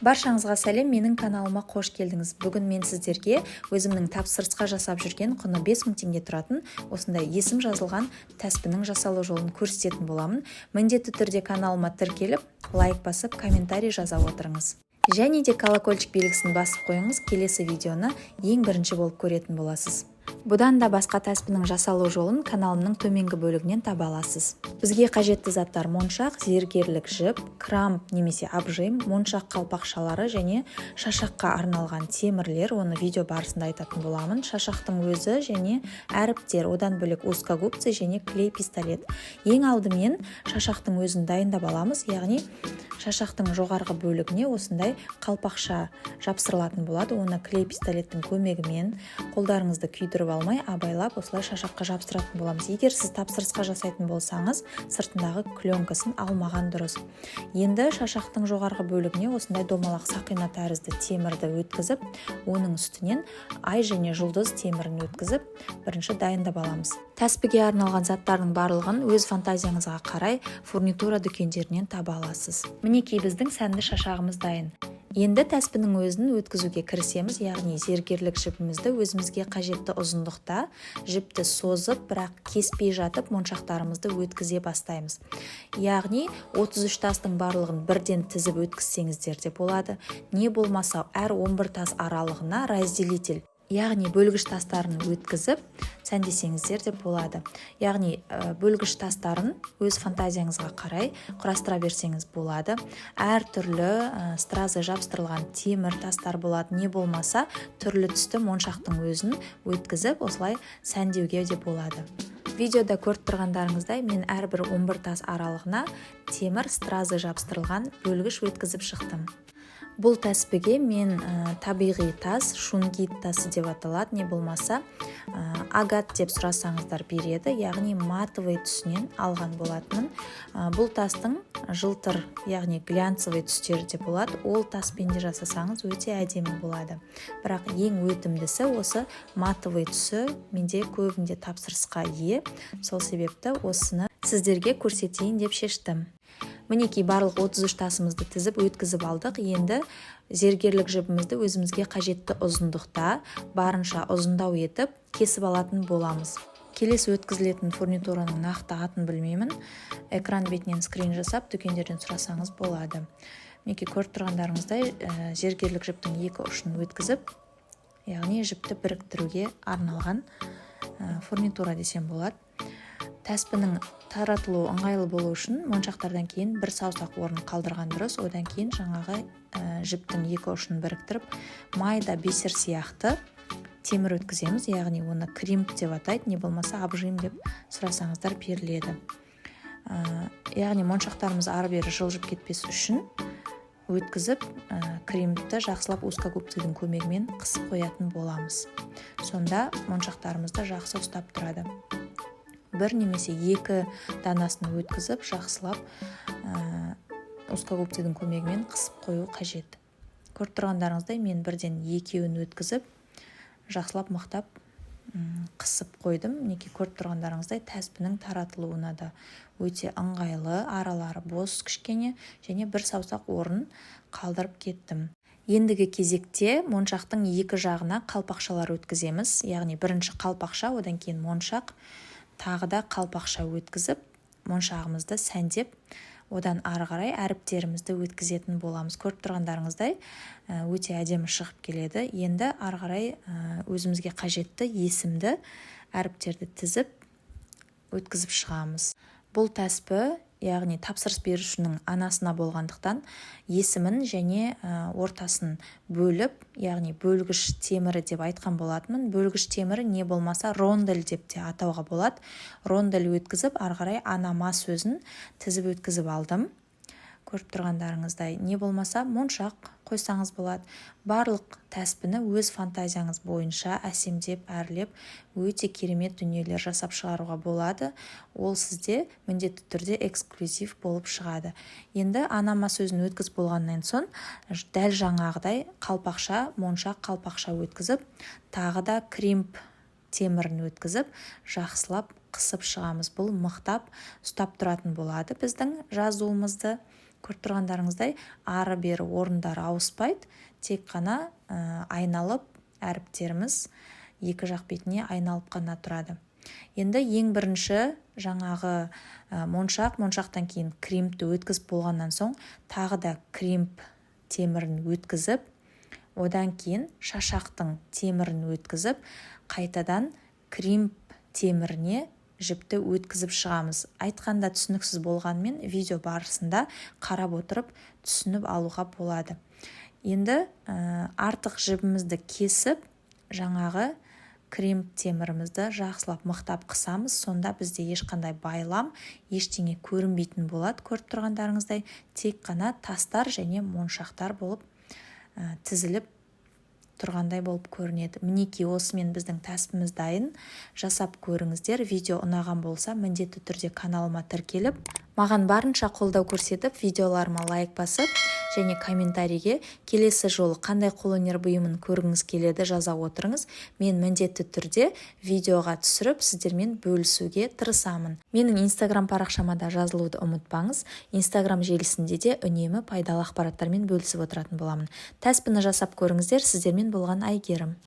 Баршаңызға сәлем, менің каналыма қош келдіңіз. Бүгін мен сіздерге өзімнің тапсырысқа жасап жүрген құны 5000 теңге тұратын осындай есім жазылған тәспінің жасалу жолын көрсететін боламын. Міндетті түрде каналыма тіркеліп, лайк басып, комментарий жаза отырыңыз. Және де колокольчик белгісін басып қойыңыз, келесі видеоны ең бірінші болып көретін боласыз. Бұдан да басқа тәспінің жасалу жолын каналымның төменгі бөлігінен таба аласыз. Бізге қажетті заттар: моншақ, зергерлік жіп, крамп немесе обжим, моншақ қалпақшалары және шашаққа арналған темірлер. Оны видео барысында айтатын боламын. Шашақтың өзі және әріптер, одан бөлек узкогубцы және клей пистолет. Ең алдымен шашақтың өзін дайындап аламыз, яғни шашақтың жоғарғы бөлігіне осындай қалпақша жапсырылатын болады. Оны клей пистолеттің көмегімен қолдарыңызды күйдіріп алмай, абайлап осылай шашаққа жапсыратын боламыз. Егер сіз тапсырысқа жасайтын болсаңыз, сыртындағы клеенкасын алмаған дұрыс. Енді шашақтың жоғарғы бөлігіне осындай домалақ сақина тәрізді темірді өткізіп, оның үстінен ай және жұлдыз темірін өткізіп, бірінші дайындап аламыз. Тәспіге арналған заттардың барлығын өз фантазияңызға қарай фурнитура дүкендерінен таба аласыз. Мінекей біздің сәнді шашағымыз дайын. Енді тәспінің өзін өткізуге кірісеміз, яғни зергерлік жіпімізді өзімізге қажетті ұзындықта жіпті созып, бірақ кеспей жатып моншақтарымызды өткізе бастаймыз. Яғни 33 тастың барлығын бірден тізіп өткізсеңіздер де болады. Не болмаса әр 11 тас аралығына разделитель, яғни бөлгіш тастарын өткізіп сәндесеңіздер де болады. Яғни бөлгіш тастарын өз фантазияңызға қарай құрастыра берсеңіз болады. Әр түрлі стразы жапсырылған темір тастар болады. Не болмаса түрлі түсті моншақтың өзін өткізіп осылай сәндеуге де болады. Видеода көріп тұрғандарыңыздай мен әрбір 11 тас аралығына темір стразы жапсырылған бөлгіш өткізіп шықтым. Бұл тәспіге мен табиғи тас, шунгит тасы деп аталады, не болмаса агат деп сұрасаңыздар береді, яғни матовый түсінен алған болатынмын. Бұл тастың жылтыр, яғни глянцевый түстері де болады. Ол таспен де жасасаңыз өте әдемі болады. Бірақ ең өтімдісі осы матовый түсі менде көбінде тапсырысқа ие. Сол себепті осыны сіздерге көрсетейін деп шештім. Мінекей барлық 33 тасымызды тізіп өткізіп алдық. Енді зергерлік жібімізді өзімізге қажетті ұзындықта барынша ұзындау етіп кесіп алатын боламыз. Келесі өткізілетін фурнитураның нақты атын білмеймін. Экран бетінен скрин жасап дүкендерден сұрасаңыз болады. Мінекей көріп тұрғандарыңыздай зергерлік жіптің екі ұшын өткізіп, яғни жіпті біріктіруге арналған фурнитура десем болады. Тәспінің таратылу ыңғайлы болу үшін моншақтардан кейін бір саусақ орын қалдырған дұрыс. Одан кейін жаңағы жіптің екі ұшын біріктіріп, майда бисер сияқты темір өткіземіз, яғни оны кримп деп атайды, не болмаса обжим деп сұрасаңыздар беріледі. Яғни моншақтарымыз ары-бері жылжып кетпес үшін өткізіп, кримпті жақсылап узкогубцийдің көмегімен қысып қоятын боламыз. Сонда моншақтарымызды жақсы ұстап тұрады. Бір немесе екі данасын өткізіп, жақсылап узкогубцийдің көмегімен қысып қою қажет. Көріп тұрғандарыңыздай мен бірден екеуін өткізіп, жақсылап мықтап қысып қойдым. Мінекей көріп тұрғандарыңыздай тәспінің таратылуына да өте ыңғайлы, аралары бос кішкене және бір саусақ орын қалдырып кеттім. Ендігі кезекте моншақтың екі жағына қалпақшалар өткіземіз, яғни бірінші қалпақша, одан кейін моншақ, тағы да қалпақша өткізіп, моншағымызды сәндеп, одан ары қарай әріптерімізді өткізетін боламыз. Көріп тұрғандарыңыздай өте әдемі шығып келеді. Енді ары қарай өзімізге қажетті есімді әріптерді тізіп өткізіп шығамыз. Бұл тәспі, яғни тапсырыс берушінің анасына болғандықтан есімін және ортасын бөліп, яғни бөлгіш темірі деп айтқан болатынмын. Бөлгіш темірі не болмаса рондель деп те атауға болады. Рондель өткізіп, ары қарай анама сөзін тізіп өткізіп алдым. Көріп тұрғандарыңыздай, не болмаса моншақ қойсаңыз болады. Барлық тәспіні өз фантазияңыз бойынша әсемдеп, әрлеп, өте керемет дүниелер жасап шығаруға болады. Ол сізде міндетті түрде эксклюзив болып шығады. Енді анама сөзін өткізіп болғаннан соң, дәл жаңағыдай қалпақша, моншақ қалпақша өткізіп, тағы да кримп темірін өткізіп, жақсылап қысып шығамыз. Бұл мықтап ұстап тұратын болады біздің жазуымызды. көріп тұрғандарыңыздай ары-бері орындары ауыспайды, тек қана айналып әріптеріміз екі жақ бетіне айналып қана тұрады. Енді ең бірінші жаңағы моншақтан кейін кримпті өткізіп болғаннан соң тағы да кримп темірін өткізіп, одан кейін шашақтың темірін өткізіп, қайтадан кримп теміріне жіпті өткізіп шығамыз. Айтқанда түсініксіз болғанмен видео барысында қарап отырып түсініп алуға болады. Енді артық жібімізді кесіп, жаңағы кримп темірімізді жақсылап мықтап қысамыз. Сонда бізде ешқандай байлам, ештеңе көрінбейтін болады. Көріп тұрғандарыңыздай тек қана тастар және моншақтар болып тізіліп тұрғандай болып көрінеді. Мінекей осымен біздің тәсібіміз дайын. Жасап көріңіздер. Видео ұнаған болса, міндетті түрде каналыма тіркеліп, маған барынша қолдау көрсетіп, видеоларыма лайк басып, және комментарийге келесі жолы қандай қолөнер бұйымын көргіңіз келеді жаза отырыңыз. Мен міндетті түрде видеоға түсіріп, сіздермен бөлісуге тырысамын. Менің инстаграм парақшама да жазылуды ұмытпаңыз. Инстаграм желісінде де үнемі пайдалы ақпараттармен бөлісіп отыратын боламын. Тәсібіні жасап көріңіздер. Сіздермен болған Айгерім.